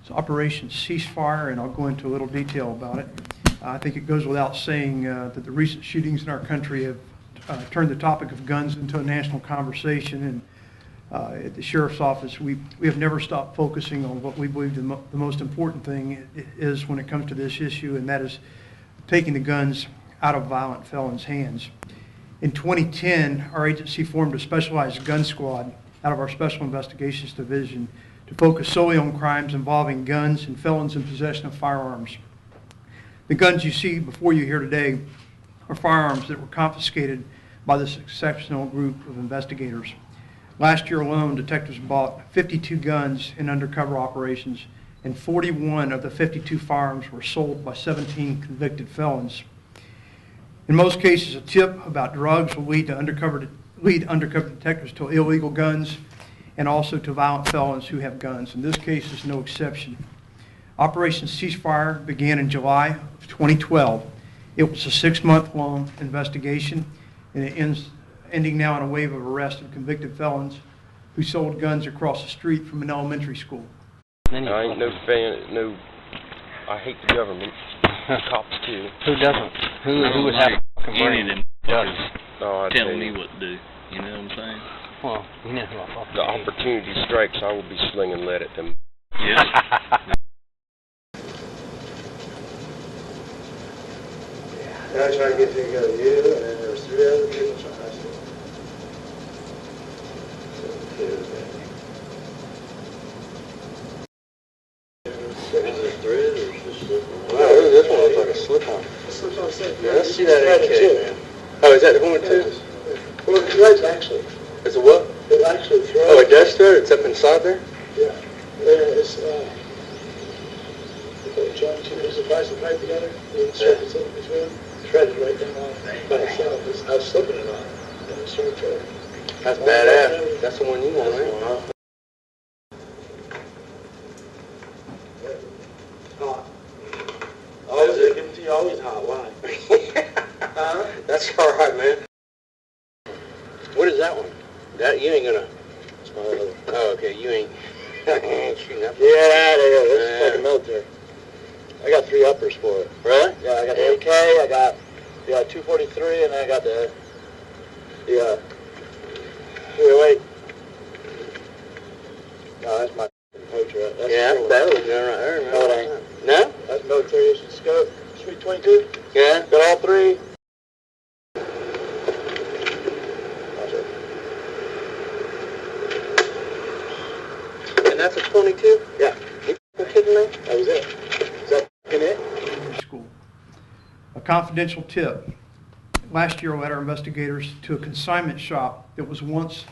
It's Operation Ceasefire, and I'll go into a little detail about it. I think it goes without saying that the recent shootings in our country have turned the topic of guns into a national conversation, and at the Sheriff's Office, we have never stopped focusing on what we believe the most important thing is when it comes to this issue, and that is taking the guns out of violent felons' hands. In 2010, our agency formed a specialized gun squad out of our Special Investigations Division to focus solely on crimes involving guns and felons in possession of firearms. The guns you see before you here today are firearms that were confiscated by this exceptional group of investigators. Last year alone, detectives bought 52 guns in undercover operations, and 41 of the 52 firearms were sold by 17 convicted felons. In most cases, a tip about drugs will lead undercover detectives to illegal guns and also to violent felons who have guns. And this case is no exception. Operation Ceasefire began in July of 2012. It was a 6-month-long investigation, and it ending now in a wave of arrests of convicted felons who sold guns across the street from an elementary school. I ain't no fan, I hate the government. Cops too. Who doesn't? Who would have a any of them Oh, telling me what to do? You know what I'm saying? Well, you know who I the opportunity strikes, I will be slinging lead at them. Yeah. I tried to get together you, and then there was 3 other people trying to see. Is this thread or is this slip-on? Wow, this one looks like a slip-on. Yeah, let's see that AK, man. Oh, is that the one too? Well, it threads actually. It's a what? It actually threads. Oh, it does thread? It's up inside there? Yeah. It's, there's a price of pipe together, the circuits in between, threaded right down on by itself. I was slipping it on. That's badass. That's the one you want, right? Hot. Always, they give it to you always hot. Why? That's all right, man. What is that one? That you ain't gonna. Oh, okay. You ain't shooting that. Yeah, this is like a military. I got 3 uppers for it. Really? Yeah, I got the AK, I got the 243, and I got the wait. No, that's my poacher. That's that's battle gun right there. No, it ain't. No? That's military issue scope. Sweet 22? Yeah. Got all 3. And that's a 22? Yeah. You kidding me? That was it. Is that it? School. A confidential tip. Last year led our investigators to a consignment shop that was once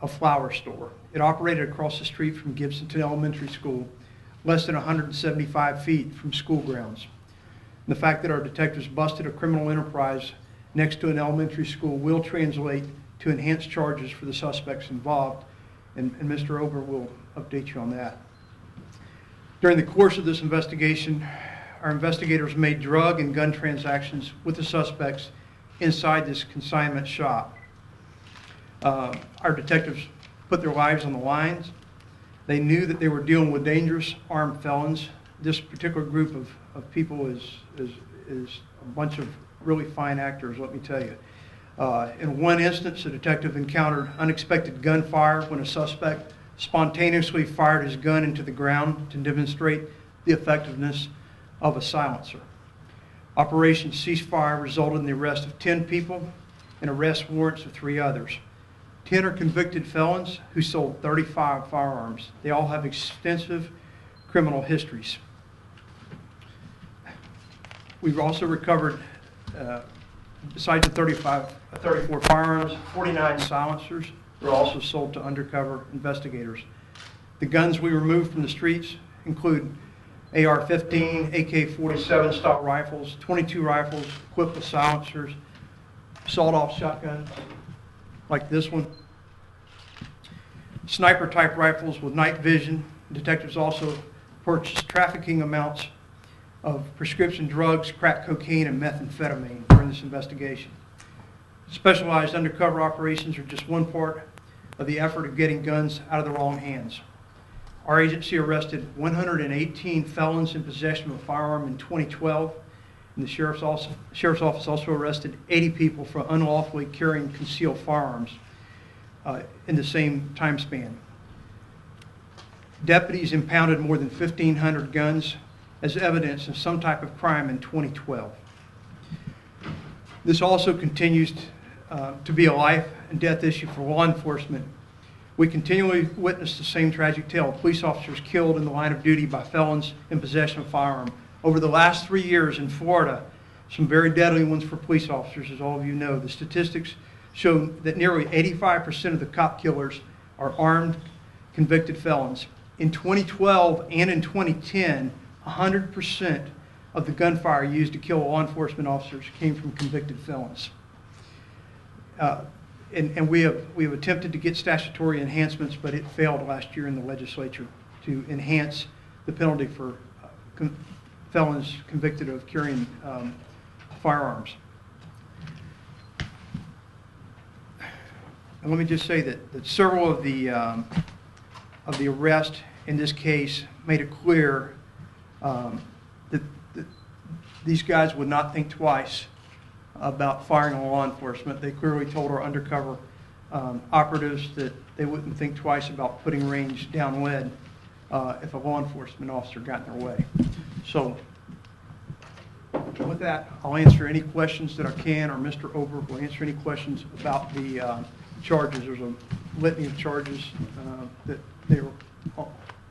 a flower store. It operated across the street from Gibsonton Elementary School, less than 175 feet from school grounds. And the fact that our detectives busted a criminal enterprise next to an elementary school will translate to enhanced charges for the suspects involved, and Mr. Ober will update you on that. During the course of this investigation, our investigators made drug and gun transactions with the suspects inside this consignment shop. Our detectives put their lives on the lines. They knew that they were dealing with dangerous armed felons. This particular group of people is a bunch of really fine actors, let me tell you. In one instance, a detective encountered unexpected gunfire when a suspect spontaneously fired his gun into the ground to demonstrate the effectiveness of a silencer. Operation Ceasefire resulted in the arrest of 10 people and arrest warrants of 3 others. 10 are convicted felons who sold 35 firearms. They all have extensive criminal histories. We've also recovered, besides the 34 firearms, 49 silencers were also sold to undercover investigators. The guns we removed from the streets include AR-15, AK-47 style rifles, 22 rifles equipped with silencers, sawed-off shotguns like this one, sniper-type rifles with night vision. Detectives also purchased trafficking amounts of prescription drugs, crack cocaine, and methamphetamine during this investigation. Specialized undercover operations are just one part of the effort of getting guns out of the wrong hands. Our agency arrested 118 felons in possession of a firearm in 2012, and the Sheriff's Office also arrested 80 people for unlawfully carrying concealed firearms in the same time span. Deputies impounded more than 1,500 guns as evidence of some type of crime in 2012. This also continues to be a life and death issue for law enforcement. We continually witness the same tragic tale of police officers killed in the line of duty by felons in possession of a firearm. Over the last 3 years in Florida, some very deadly ones for police officers, as all of you know. The statistics show that nearly 85% of the cop killers are armed, convicted felons. In 2012 and in 2010, 100% of the gunfire used to kill law enforcement officers came from convicted felons. And we have attempted to get statutory enhancements, but it failed last year in the legislature to enhance the penalty for felons convicted of carrying firearms. And let me just say that several of the arrests in this case made it clear that these guys would not think twice about firing on law enforcement. They clearly told our undercover operatives that they wouldn't think twice about putting range down lead if a law enforcement officer got in their way. So with that, I'll answer any questions that I can, or Mr. Ober will answer any questions about the charges. There's a litany of charges that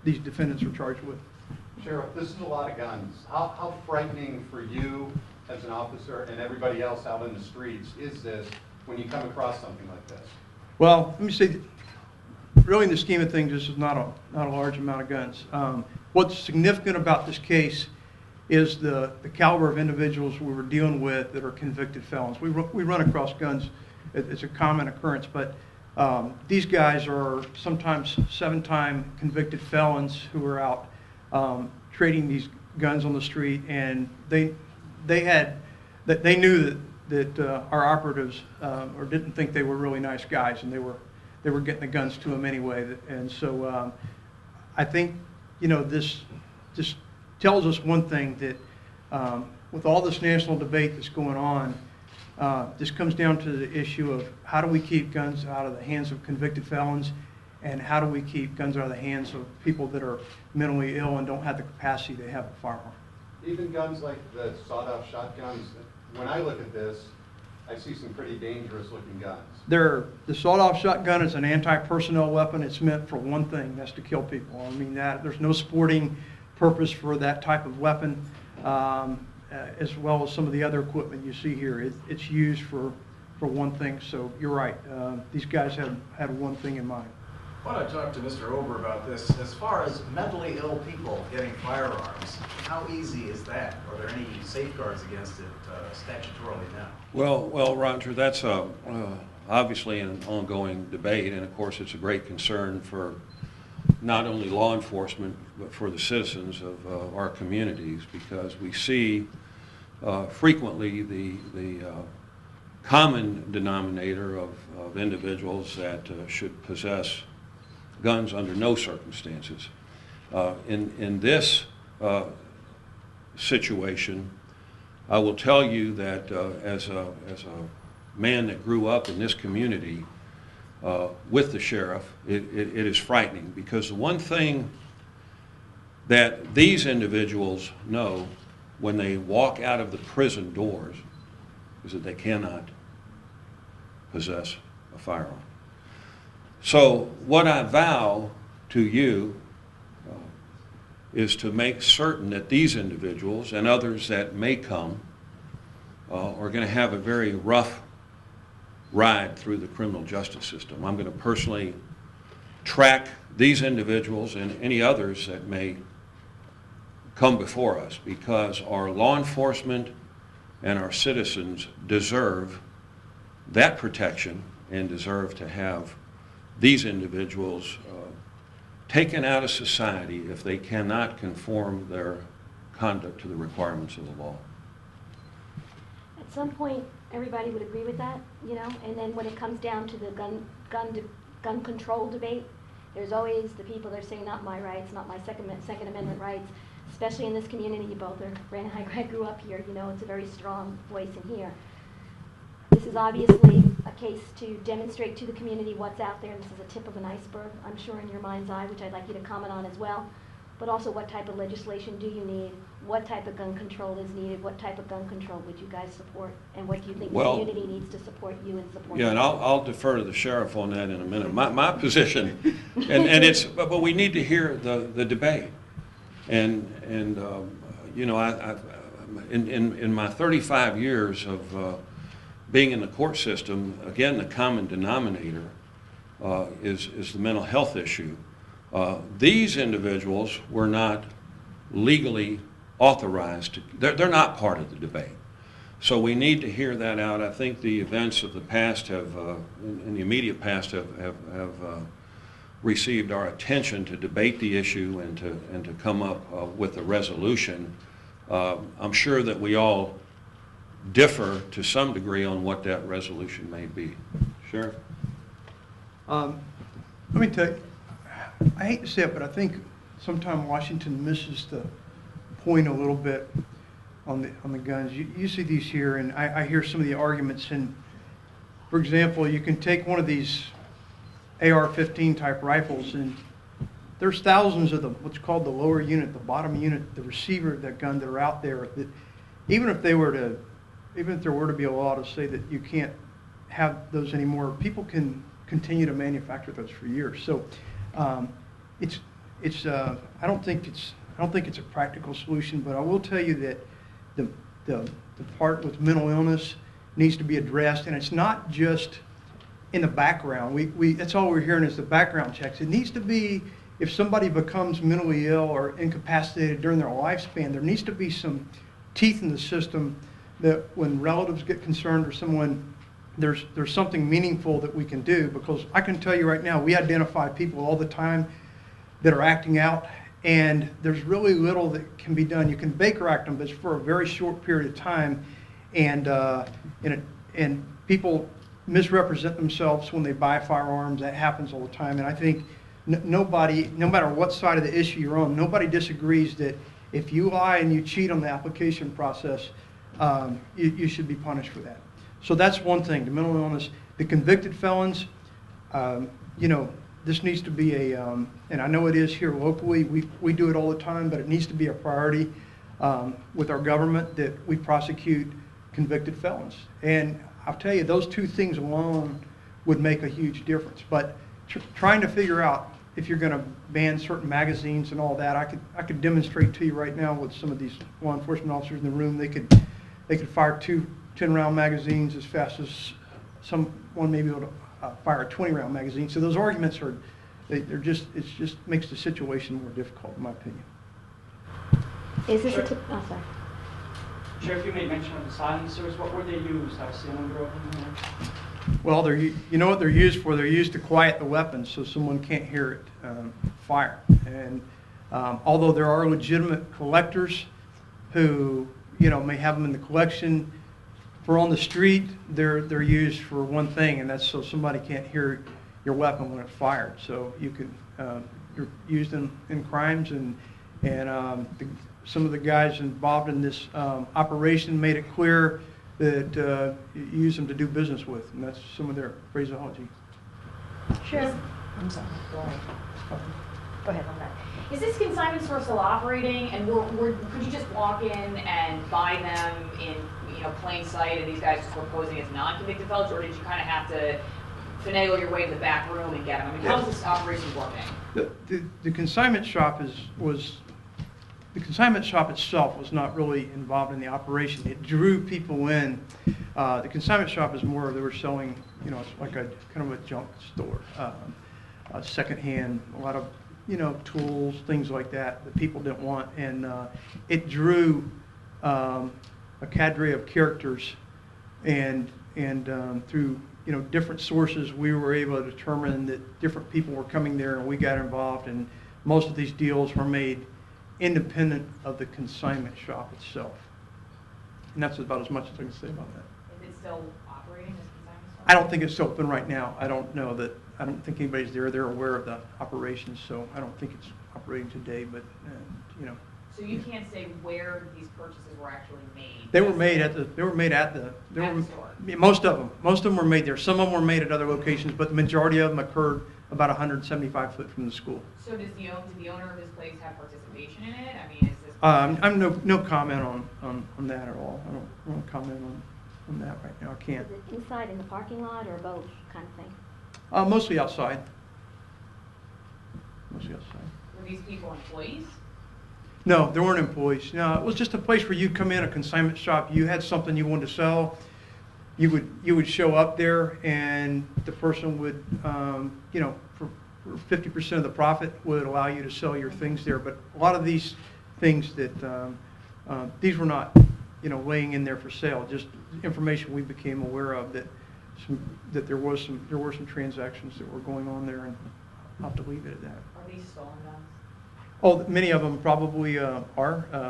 these defendants are charged with. Sheriff, this is a lot of guns. How frightening for you as an officer and everybody else out in the streets is this when you come across something like this? Well, let me say, really in the scheme of things, this is not a large amount of guns. What's significant about this case is the caliber of individuals we were dealing with that are convicted felons. We run across guns. It's a common occurrence, but these guys are sometimes 7-time convicted felons who are out trading these guns on the street, and they knew that our operatives or didn't think they were really nice guys, and they were getting the guns to them anyway. And so I think, you know, this just tells us one thing, that with all this national debate that's going on, this comes down to the issue of how do we keep guns out of the hands of convicted felons, and how do we keep guns out of the hands of people that are mentally ill and don't have the capacity to have a firearm. Even guns like the sawed-off shotguns, when I look at this, I see some pretty dangerous looking guns. The sawed-off shotgun is an anti-personnel weapon. It's meant for one thing, that's to kill people. I mean, there's no sporting purpose for that type of weapon, as well as some of the other equipment you see here. It's used for one thing, so you're right. These guys had one thing in mind. I want to talk to Mr. Ober about this. As far as mentally ill people getting firearms, how easy is that? Are there any safeguards against it statutorily now? Well, Roger, that's obviously an ongoing debate, and of course it's a great concern for not only law enforcement but for the citizens of our communities, because we see frequently the common denominator of individuals that should possess guns under no circumstances. In this situation, I will tell you that as a man that grew up in this community with the sheriff, it is frightening, because the one thing that these individuals know when they walk out of the prison doors is that they cannot possess a firearm. So what I vow to you is to make certain that these individuals and others that may come are going to have a very rough ride through the criminal justice system. I'm going to personally track these individuals and any others that may come before us, because our law enforcement and our citizens deserve that protection and deserve to have these individuals taken out of society if they cannot conform their conduct to the requirements of the law. At some point, everybody would agree with that, you know, and then when it comes down to the gun control debate, There's always the people that are saying, not my rights, not my Second Amendment rights, especially in this community. You both are, Brandon and I grew up here, you know, it's a very strong voice in here. This is obviously a case to demonstrate to the community what's out there. This is a tip of an iceberg, I'm sure, in your mind's eye, which I'd like you to comment on as well. But also, what type of legislation do you need? What type of gun control is needed? What type of gun control would you guys support? And what do you think the community needs to support you and support? Yeah, and I'll defer to the sheriff on that in a minute. My position, and it's, but we need to hear the debate. And you know, in my 35 years of being in the court system, again, the common denominator is the mental health issue. These individuals were not legally authorized to, they're not part of the debate. So we need to hear that out. I think the events of the past have, in the immediate past, have received our attention to debate the issue and to come up with a resolution. I'm sure that we all differ to some degree on what that resolution may be. Sheriff? Let me tell you, I hate to say it, but I think sometimes Washington misses the point a little bit on the guns. You see these here, and I hear some of the arguments. And for example, you can take one of these AR-15 type rifles, and there's thousands of them, what's called the lower unit, the bottom unit, the receiver of that gun that are out there. That even if there were to be a law to say that you can't have those anymore, people can continue to manufacture those for years. So I don't think it's a practical solution, but I will tell you that the part with mental illness needs to be addressed, and it's not just in the background. That's all we're hearing is the background checks. It needs to be, if somebody becomes mentally ill or incapacitated during their lifespan, there needs to be some teeth in the system that when relatives get concerned or someone, there's something meaningful that we can do. Because I can tell you right now, we identify people all the time that are acting out, and there's really little that can be done. You can Baker Act them, but it's for a very short period of time, and people misrepresent themselves when they buy firearms. That happens all the time, and I think nobody, no matter what side of the issue you're on, nobody disagrees that if you lie and you cheat on the application process, you should be punished for that. So that's one thing, the mental illness. The convicted felons, you know, this needs to be and I know it is here locally, we do it all the time, but it needs to be a priority with our government that we prosecute convicted felons. And I'll tell you, those two things alone would make a huge difference. But trying to figure out if you're going to ban certain magazines and all that, I could demonstrate to you right now with some of these law enforcement officers in the room. They could fire 2 10-round magazines as fast as someone may be able to fire a 20-round magazine. So those arguments are, it just makes the situation more difficult, in my opinion. Is this a tip? Oh, sorry. Sheriff, you made mention of the silencers. What were they used? I see them broken in there. Well, you know what they're used for? They're used to quiet the weapons so someone can't hear it fire. And although there are legitimate collectors who, you know, may have them in the collection, for on the street, they're used for one thing, and that's so somebody can't hear your weapon when it's fired. So you could you're used in crimes, and some of the guys involved in this operation made it clear that you use them to do business with, and that's some of their phraseology. Sure. I'm sorry. Go ahead on that. Is this consignment store still operating, and could you just walk in and buy them in plain sight, and these guys just were posing as non-convicted felons, or did you kind of have to finagle your way to the back room and get them? I mean, how's this operation working? The consignment shop the consignment shop itself was not really involved in the operation. It drew people in. The consignment shop is more, they were selling, you know, it's like a kind of a junk store, secondhand, a lot of, you know, tools, things like that people didn't want, and it drew a cadre of characters, and through, you know, different sources, we were able to determine that different people were coming there, and we got involved, and most of these deals were made independent of the consignment shop itself. And that's about as much as I can say about that. Is it still operating as a consignment store? I don't think it's open right now. I don't know that I don't think anybody's there. They're aware of the operations, so I don't think it's operating today, but, you know. So you can't say where these purchases were actually made? They were made at the store. Yeah, most of them were made there. Some of them were made at other locations, but the majority of them occurred about 175 foot from the school. So does the owner of this place have participation in it? I mean, is this? I'm no comment on that at all. I don't want to comment on that right now. I can't. Is it inside in the parking lot or both kind of thing? Mostly outside. Mostly outside. Were these people employees? No, there weren't employees. No, it was just a place where you'd come in, a consignment shop. You had something you wanted to sell. You would show up there, and the person would, you know, for 50% of the profit would allow you to sell your things there. But a lot of these things that these were not, you know, laying in there for sale. Just information we became aware of that there were some transactions that were going on there, and I'll have to leave it at that. Are these stolen guns? Oh, many of them probably are.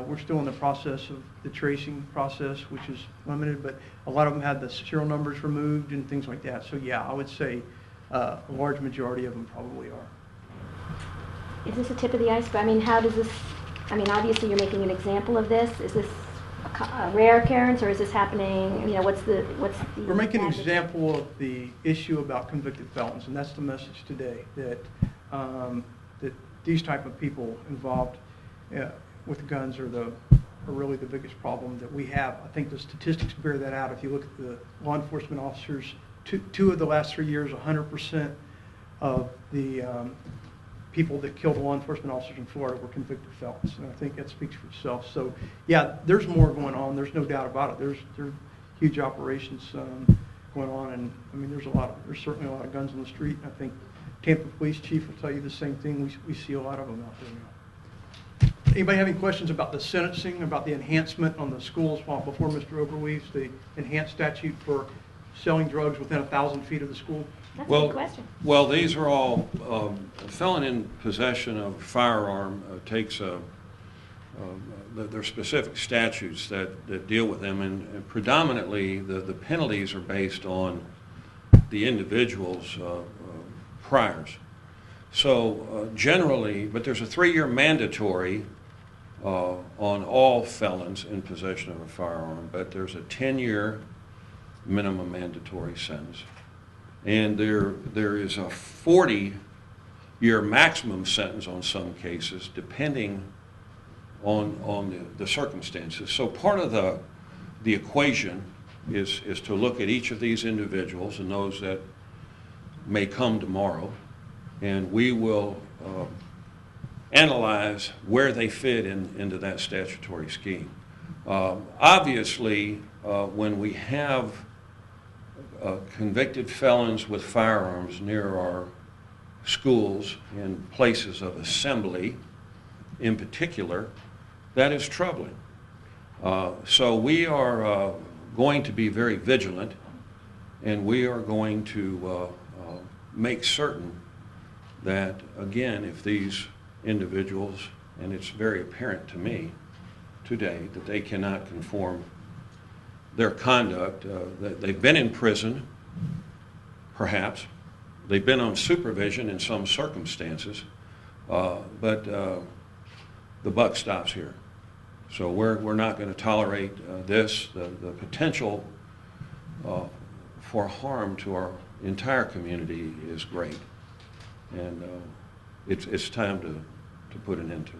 We're still in the process of the tracing process, which is limited, but a lot of them had the serial numbers removed and things like that. So yeah, I would say a large majority of them probably are. Is this a tip of the iceberg? I mean, how does this, I mean, obviously you're making an example of this. Is this a rare occurrence, or is this happening, you know, what's the We're making an example of the issue about convicted felons, and that's the message today, that that these type of people involved with guns are really the biggest problem that we have. I think the statistics bear that out. If you look at the law enforcement officers, two of the last 3 years, 100% of the people that killed law enforcement officers in Florida were convicted felons, and I think that speaks for itself. So, yeah, there's more going on. There's no doubt about it. There are huge operations going on, and I mean, there's certainly a lot of guns on the street. And I think Tampa Police Chief will tell you the same thing. We see a lot of them out there now. Anybody have any questions about the sentencing, about the enhancement on the schools before Mr. Ober leaves, the enhanced statute for selling drugs within 1,000 feet of the school? That's a good question. Well, these are all, a felon in possession of a firearm takes there are specific statutes that deal with them, and predominantly the penalties are based on the individual's priors. So generally, but there's a 3-year mandatory on all felons in possession of a firearm, but there's a 10-year minimum mandatory sentence. And there is a 40-year maximum sentence on some cases, depending on the circumstances. So part of the equation is to look at each of these individuals and those that may come tomorrow, and we will analyze where they fit into that statutory scheme. Obviously, when we have convicted felons with firearms near our schools and places of assembly in particular, that is troubling. So we are going to be very vigilant, and we are going to make certain that, again, if these individuals, and it's very apparent to me today that they cannot conform their conduct, that they've been in prison, perhaps, they've been on supervision in some circumstances, but the buck stops here. So we're not going to tolerate this. The potential for harm to our entire community is great, and it's time to put an end to it.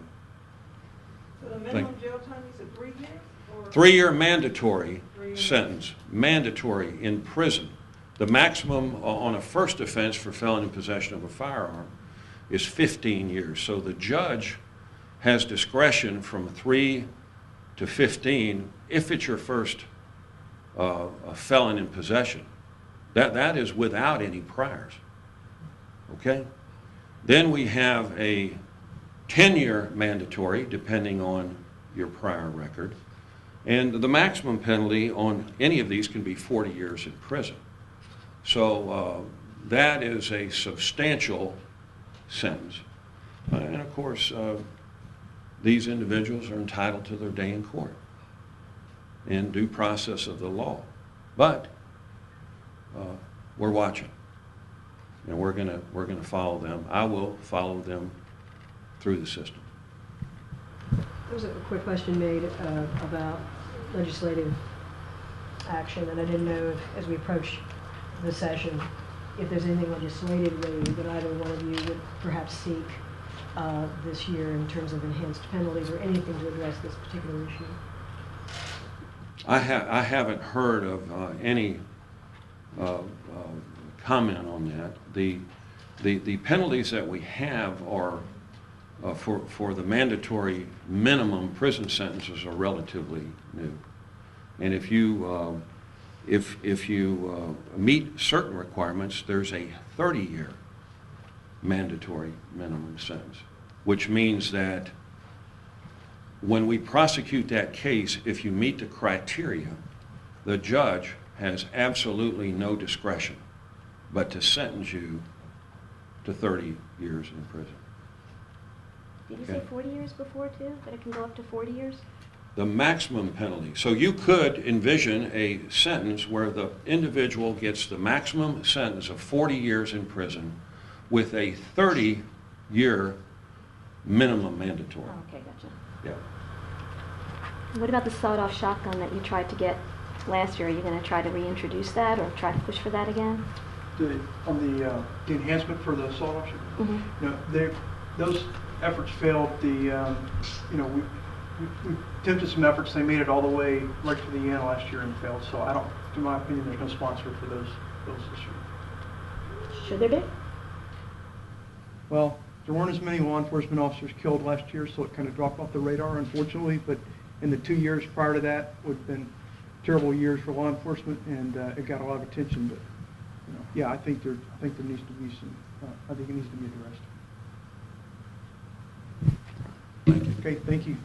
So the minimum jail time, you said 3 years? 3-year mandatory sentence, mandatory in prison. The maximum on a first offense for felon in possession of a firearm is 15 years. So the judge has discretion from 3 to 15 if it's your first a felon in possession. That is without any priors. Okay? Then we have a 10-year mandatory, depending on your prior record. And the maximum penalty on any of these can be 40 years in prison. So that is a substantial sentence. And of course, these individuals are entitled to their day in court in due process of the law. But we're watching. and we're gonna follow them. I will follow them through the system. There was a quick question made about legislative action, and I didn't know if, as we approach the session, if there's anything legislatively that either one of you would perhaps seek this year in terms of enhanced penalties or anything to address this particular issue. I haven't heard of any comment on that. The penalties that we have are for the mandatory minimum prison sentences are relatively new, and if you meet certain requirements, there's a 30-year mandatory minimum sentence, which means that when we prosecute that case, if you meet the criteria, the judge has absolutely no discretion but to sentence you to 30 years in prison. Did you say 40 years before, too? That it can go up to 40 years? The maximum penalty. So you could envision a sentence where the individual gets the maximum sentence of 40 years in prison with a 30-year minimum mandatory. Oh, okay, gotcha. Yeah. What about the sawed-off shotgun that you tried to get last year? Are you going to try to reintroduce that or try to push for that again? On the enhancement for the sawed-off shotgun? Mm-hmm. No, those efforts failed. We attempted some efforts. They made it all the way right to the end last year and failed. So I don't, to my opinion, there's no sponsor for those this year. Should there be? Well, there weren't as many law enforcement officers killed last year, so it kind of dropped off the radar, unfortunately. But in the 2 years prior to that, would have been terrible years for law enforcement, and it got a lot of attention. But yeah, I think there needs to be some. I think it needs to be addressed. Okay, thank you.